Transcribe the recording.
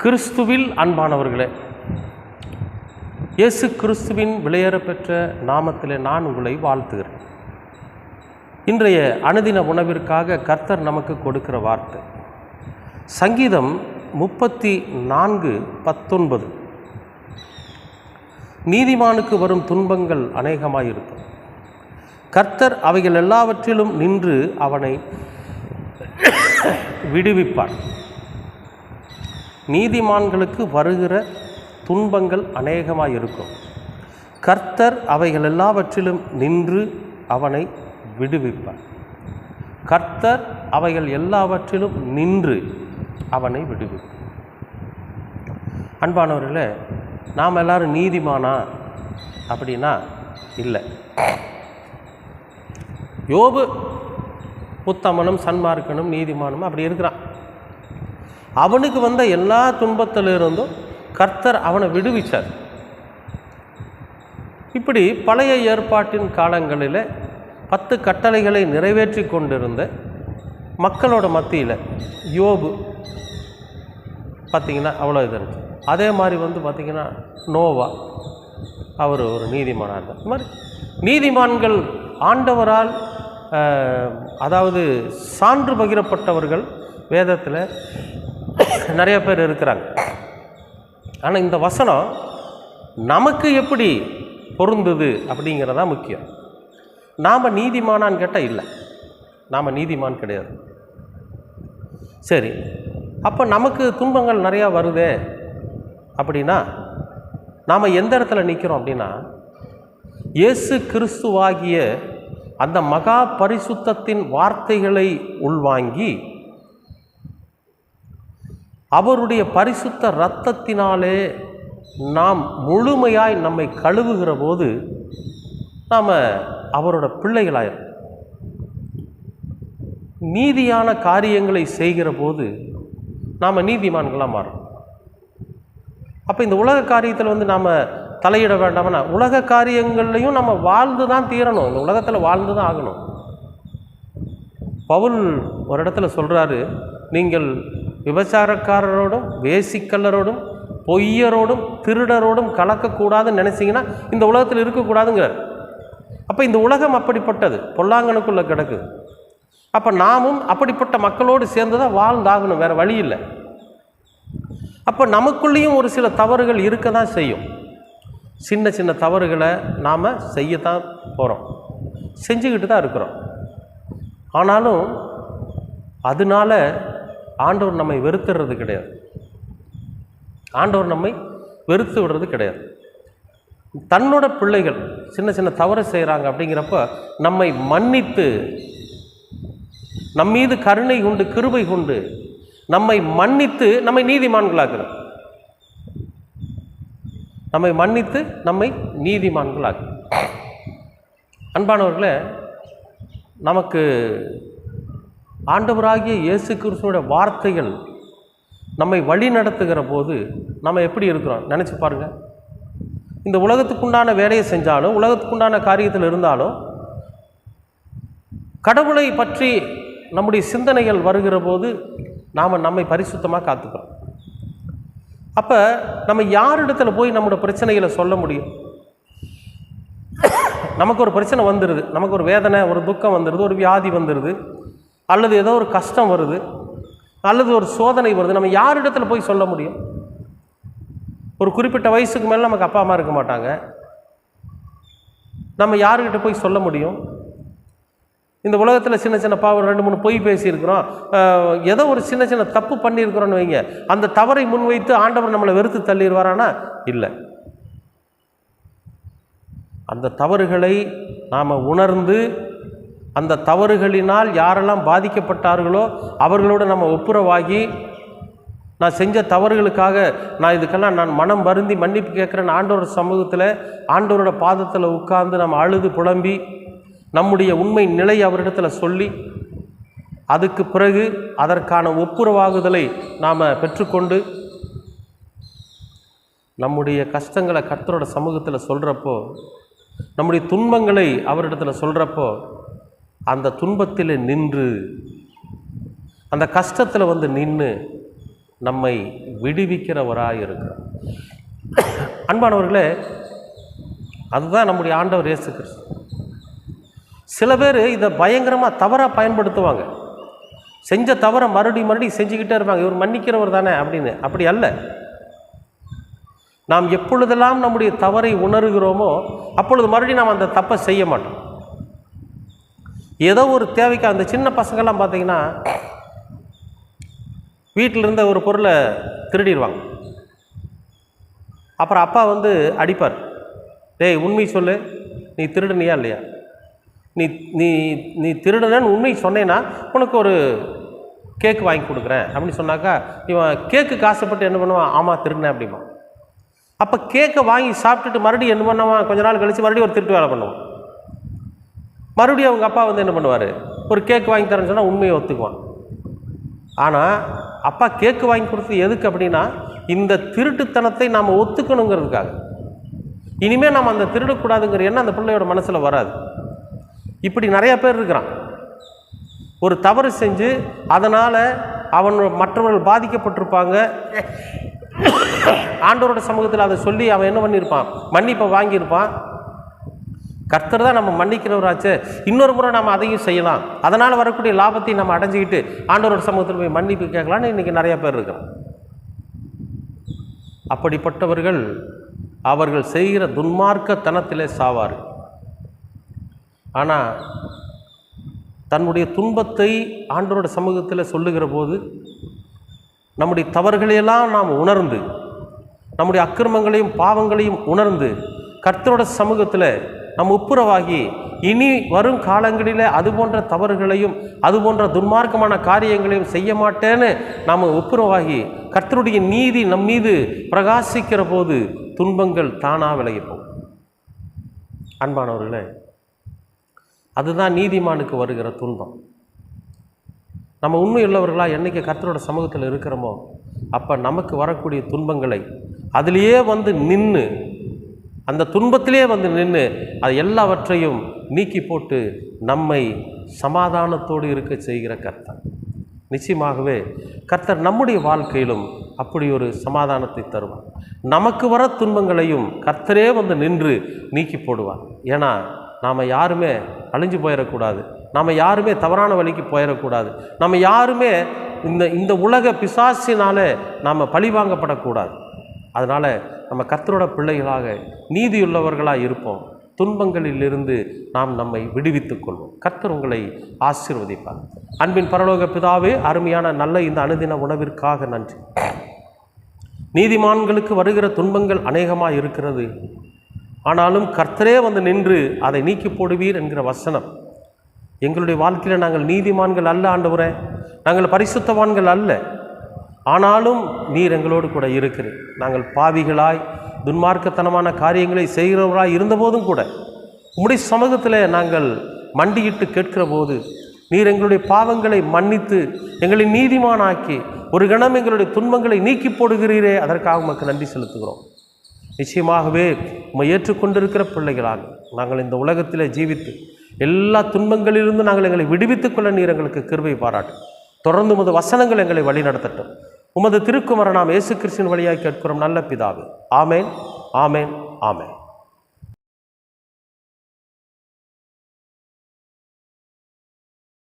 கிறிஸ்துவில் அன்பானவர்களே, இயேசு கிறிஸ்துவின் விலையேறப்பெற்ற நாமத்திலே நான் உங்களை வாழ்த்துகிறேன். இன்றைய அனுதின உணவிற்காக கர்த்தர் நமக்கு கொடுக்கிற வார்த்தை சங்கீதம் 34:19. நீதிமானுக்கு வரும் துன்பங்கள் அநேகமாயிருக்கும், கர்த்தர் அவைகள் எல்லாவற்றிலும் நின்று அவனை விடுவிப்பார். நீதிமான்களுக்கு வருகிற துன்பங்கள் அநேகமாயிருக்கும், கர்த்தர் அவைகள் எல்லாவற்றிலும் நின்று அவனை விடுவிப்பார். கர்த்தர் அவைகள் எல்லாவற்றிலும் நின்று அவனை விடுவிப்பார். அன்பானவர்களே, நாம் எல்லாரும் நீதிமானா அப்படின்னா இல்லை. யோபு உத்தமனும் சன்மார்க்கனும் நீதிமானும் அப்படி இருக்கிறான். அவனுக்கு வந்த எல்லா துன்பத்திலிருந்தும் கர்த்தர் அவனை விடுவிச்சார். இப்படி பழைய ஏற்பாட்டின் காலங்களில் 10 கட்டளைகளை நிறைவேற்றி கொண்டிருந்த மக்களோட மத்தியில் யோபு பார்த்திங்கன்னா அவ்வளோ இது இருந்துச்சு. அதே மாதிரி பார்த்திங்கன்னா நோவா, அவர் ஒரு நீதிமானாக இருந்தார். இது மாதிரி நீதிமான்கள் ஆண்டவரால் அதாவது சான்று பகிரப்பட்டவர்கள் வேதத்தில் நிறைய பேர் இருக்கிறாங்க. ஆனால் இந்த வசனம் நமக்கு எப்படி பொருந்துது அப்படிங்கிறதா முக்கியம். நாம் நீதிமானான்னு கேட்டால் இல்லை, நாம் நீதிமான் கிடையாது. சரி, அப்போ நமக்கு துன்பங்கள் நிறையா வருதே அப்படின்னா நாம் எந்த இடத்துல நிற்கிறோம் அப்படின்னா, இயேசு கிறிஸ்துவாகிய அந்த மகா பரிசுத்தத்தின் வார்த்தைகளை உள்வாங்கி அவருடைய பரிசுத்த இரத்தத்தினாலே நாம் முழுமையாய் நம்மை கழுவுகிற போது நாம் அவரோட பிள்ளைகளாயிரும். நீதியான காரியங்களை செய்கிற போது நாம் நீதிமான்களாக மாறும். அப்போ இந்த உலக காரியத்தில் நாம் தலையிட வேண்டாம்னா, உலக காரியங்கள்லையும் நம்ம வாழ்ந்து தான் தீரணும். இந்த உலகத்தில் வாழ்ந்து தான் ஆகணும். பவுல் ஒரு இடத்துல சொல்கிறாரு, நீங்கள் விபச்சாரக்காரரோடும் வேசிக்கல்லரோடும் பொய்யரோடும் திருடரோடும் கலக்கக்கூடாதுன்னு நினச்சிங்கன்னா இந்த உலகத்தில் இருக்கக்கூடாதுங்கிறார். அப்போ இந்த உலகம் அப்படிப்பட்டது, பொல்லாங்கனுக்குள்ளே கிடக்குது. அப்போ நாமும் அப்படிப்பட்ட மக்களோடு சேர்ந்து தான் வாழ்ந்தாகணும், வேறு வழி இல்லை. அப்போ நமக்குள்ளேயும் ஒரு சில தவறுகள் இருக்க தான் செய்யும். சின்ன சின்ன தவறுகளை நாம் செய்யத்தான் போகிறோம், செஞ்சுக்கிட்டு தான் இருக்கிறோம். ஆனாலும் அதனால ஆண்டவர் நம்மை வெறுத்துடுறது கிடையாது, ஆண்டவர் நம்மை வெறுத்து விடுறது கிடையாது. தன்னோட பிள்ளைகள் சின்ன சின்ன தவறு செய்கிறாங்க அப்படிங்கிறப்ப நம்மை மன்னித்து, நம்மீது கருணை கொண்டு கிருபை கொண்டு நம்மை மன்னித்து நம்மை நீதிமான்களாக்குறோம். நம்மை மன்னித்து நம்மை நீதிமான்களாக்கு. அன்பானவர்களே, நமக்கு ஆண்டவராகிய இயேசு கிறிஸ்துவோட வார்த்தைகள் நம்மை வழி நடத்துகிற போது நம்ம எப்படி இருக்கிறோம் நினச்சி பாருங்கள். இந்த உலகத்துக்குண்டான வேலையை செஞ்சாலும், உலகத்துக்குண்டான காரியத்தில் இருந்தாலும், கடவுளை பற்றி நம்முடைய சிந்தனைகள் வருகிற போது நாம் நம்மை பரிசுத்தமாக காத்துக்கிறோம். அப்போ நம்ம யாரிடத்துல போய் நம்மளோட பிரச்சனைகளை சொல்ல முடியும்? நமக்கு ஒரு பிரச்சனை வந்துடுது, நமக்கு ஒரு வேதனை, ஒரு துக்கம் வந்துடுது, ஒரு வியாதி வந்துடுது, அல்லது ஏதோ ஒரு கஷ்டம் வருது, அல்லது ஒரு சோதனை வருது. நம்ம யாரிடத்துல போய் சொல்ல முடியும்? ஒரு குறிப்பிட்ட வயசுக்கு மேலே நமக்கு அப்பா அம்மா இருக்க மாட்டாங்க. நம்ம யாருக்கிட்ட போய் சொல்ல முடியும்? இந்த உலகத்தில் சின்ன சின்ன பாவம் 2-3 பொய் பேசியிருக்கிறோம், ஏதோ ஒரு சின்ன சின்ன தப்பு பண்ணியிருக்கிறோன்னு வைங்க, அந்த தவறை முன்வைத்து ஆண்டவர் நம்மளை வெறுத்து தள்ளிடுவாரானா? இல்லை. அந்த தவறுகளை நாம் உணர்ந்து, அந்த தவறுகளினால் யாரெல்லாம் பாதிக்கப்பட்டார்களோ அவர்களோடு நம்ம ஒப்புரவாகி, நான் செஞ்ச தவறுகளுக்காக நான் இதுக்கெல்லாம் நான் மனம் வருந்தி மன்னிப்பு கேட்குறேன் ஆண்டவர் சமூகத்தில், ஆண்டவரோட பாதத்தில் உட்கார்ந்து நம்ம அழுது புலம்பி நம்முடைய உண்மை நிலை அவரிடத்தில் சொல்லி, அதுக்கு பிறகு அதற்கான ஒப்புரவாகுதலை நாம் பெற்றுக்கொண்டு நம்முடைய கஷ்டங்களை கர்த்தரோட சமூகத்தில் சொல்கிறப்போ, நம்முடைய துன்பங்களை அவரிடத்தில் சொல்கிறப்போ, அந்த துன்பத்தில் நின்று, அந்த கஷ்டத்தில் நின்று நம்மை விடுவிக்கிறவராக இருக்கிறார். அன்பானவர்களே, அதுதான் நம்முடைய ஆண்டவர் இயேசு கிறிஸ்து. சில பேர் இதை பயங்கரமாக தவறாக பயன்படுத்துவாங்க. செஞ்ச தவறை மறுபடியும் செஞ்சுக்கிட்டே இருப்பாங்க, இவர் மன்னிக்கிறவர் தானே அப்படின்னு. அப்படி அல்ல. நாம் எப்பொழுதெல்லாம் நம்முடைய தவறை உணர்கிறோமோ அப்பொழுது மறுபடியும் நாம் அந்த தப்பை செய்ய மாட்டோம். ஏதோ ஒரு தேவைக்கு அந்த சின்ன பசங்கள்லாம் பார்த்தீங்கன்னா வீட்டில் இருந்த ஒரு பொருளை திருடிடுவாங்க. அப்புறம் அப்பா வந்து அடிப்பார், டேய் உண்மை சொல்லு, நீ திருடுனியா இல்லையா? நீ நீ நீ திருடுனன்னு உண்மை சொன்னேன்னா உனக்கு ஒரு கேக்கு வாங்கி கொடுக்குறேன் அப்படின்னு சொன்னாக்கா இவன் கேக்குக்கு ஆசைப்பட்டு என்ன பண்ணுவான்? ஆமாம் திருடினேன் அப்படிமா. அப்போ கேக்கை வாங்கி சாப்பிட்டுட்டு மறுபடியும் என்ன பண்ணுவான்? கொஞ்ச நாள் கழித்து மறுபடியும் ஒரு திருட்டு வேலை பண்ணுவான். மறுபடியும் அவங்க அப்பா வந்து என்ன பண்ணுவார்? ஒரு கேக்கு வாங்கி தரேன்னு சொன்னால் உண்மையை ஒத்துக்குவான். ஆனால் அப்பா கேக்கு வாங்கி கொடுத்தது எதுக்கு அப்படின்னா, இந்த திருட்டுத்தனத்தை நாம் ஒத்துக்கணுங்கிறதுக்காக. இனிமேல் நாம் அந்த திருடக்கூடாதுங்கிற எண்ணம் அந்த பிள்ளையோட மனசில் வராது. இப்படி நிறைய பேர் இருக்கிறான். ஒரு தவறு செஞ்சு அதனால் மற்றவர்கள் பாதிக்கப்பட்டிருப்பாங்க. ஆண்டவரோட சமூகத்தில் அதை சொல்லி அவன் என்ன பண்ணியிருப்பான்? மன்னிப்பை வாங்கியிருப்பான். கர்த்தர் தான் நம்ம மன்னிக்கிறவராச்சு, இன்னொரு முறை நம்ம அதையும் செய்யலாம், அதனால் வரக்கூடிய லாபத்தையும் நம்ம அடைஞ்சிக்கிட்டு ஆண்டவரோட சமூகத்தில் போய் மன்னிப்பு கேட்கலான்னு இன்றைக்கி நிறையா பேர் இருக்கிறான். அப்படிப்பட்டவர்கள் அவர்கள் செய்கிற துன்மார்க்கத்தனத்திலே சாவார். ஆனால் தன்னுடைய துன்பத்தை ஆண்டவரோட சமூகத்தில் சொல்லுகிற போது நம்முடைய தவறுகளையெல்லாம் நாம் உணர்ந்து, நம்முடைய அக்கிரமங்களையும் பாவங்களையும் உணர்ந்து கர்த்தரோட சமூகத்தில் நாம் ஒப்புரவாகி இனி வரும் காலங்களில் அது போன்ற தவறுகளையும் அது போன்ற துன்மார்க்கமான காரியங்களையும் செய்ய மாட்டேன்னு நாம் ஒப்புரவாகி கர்த்தருடைய நீதி நம் மீது பிரகாசிக்கிற போது துன்பங்கள் தானாக விலகிப்போம். அன்பானவர்களே, அதுதான் நீதிமானுக்கு வருகிற துன்பம். நம்ம உண்மையுள்ளவர்களாக என்றைக்கு கர்த்தரோட சமூகத்தில் இருக்கிறோமோ அப்போ நமக்கு வரக்கூடிய துன்பங்களை அதிலேயே வந்து நின்று, அந்த துன்பத்திலே வந்து நின்று அது எல்லாவற்றையும் நீக்கி போட்டு நம்மை சமாதானத்தோடு இருக்க செய்கிற கர்த்தர். நிச்சயமாகவே கர்த்தர் நம்முடைய வாழ்க்கையிலும் அப்படி ஒரு சமாதானத்தை தருவார். நமக்கு வர துன்பங்களையும் கர்த்தரே வந்து நின்று நீக்கி போடுவார். ஏன்னா நாம் யாருமே அழிஞ்சு போயிடக்கூடாது, நாம் யாருமே தவறான வழிக்கு போயிடக்கூடாது, நம்ம யாருமே இந்த உலக பிசாசினாலே நாம் பழிவாங்கப்படக்கூடாது. அதனால் நம்ம கர்த்தரோட பிள்ளைகளாக நீதியுள்ளவர்களாக இருப்போம். துன்பங்களிலிருந்து நாம் நம்மை விடுவித்துக் கொள்வோம். கர்த்தர் உங்களை ஆசீர்வதிப்பார். அன்பின் பரலோக பிதாவே, அருமையான நல்ல இந்த அனுதின உணவிற்காக நன்றி. நீதிமான்களுக்கு வருகிற துன்பங்கள் அநேகமாக இருக்கிறது, ஆனாலும் கர்த்தரே வந்து நின்று அதை நீக்கி போடுவீர் என்கிற வசனம் எங்களுடைய வாழ்க்கையில் நாங்கள் நீதிமான்கள் அல்ல ஆண்டவரே, நாங்கள் பரிசுத்தவான்கள் அல்ல, ஆனாலும் நீர் எங்களோடு கூட இருக்கிறீர். நாங்கள் பாவிகளாய் துன்மார்க்கத்தனமான காரியங்களை செய்கிறவராய் இருந்தபோதும் கூட உம்முடைய சமூகத்தில் நாங்கள் மண்டியிட்டு கேட்கிற போது நீர் எங்களுடைய பாவங்களை மன்னித்து எங்களை நீதிமானாக்கி ஒரு கணம் எங்களுடைய துன்பங்களை நீக்கி போடுகிறீரே, அதற்காக உமக்கு நன்றி செலுத்துகிறோம். நிச்சயமாகவே உம்மை ஏற்றுக்கொண்டிருக்கிற பிள்ளைகளாக நாங்கள் இந்த உலகத்தில் ஜீவித்து எல்லா துன்பங்களிலிருந்து நாங்கள் எங்களை விடுவித்துக் கொள்ள நீர் எங்களுக்கு கிருபை பாராட்டும். தொடர்ந்து உமது வசனங்கள் எங்களை வழிநடத்தட்டும். உமது திருக்குமாரனாம் இயேசு கிறிஸ்துவின் வழியாய் கேட்கிறோம் நல்ல பிதாவே. ஆமேன், ஆமேன், ஆமேன்.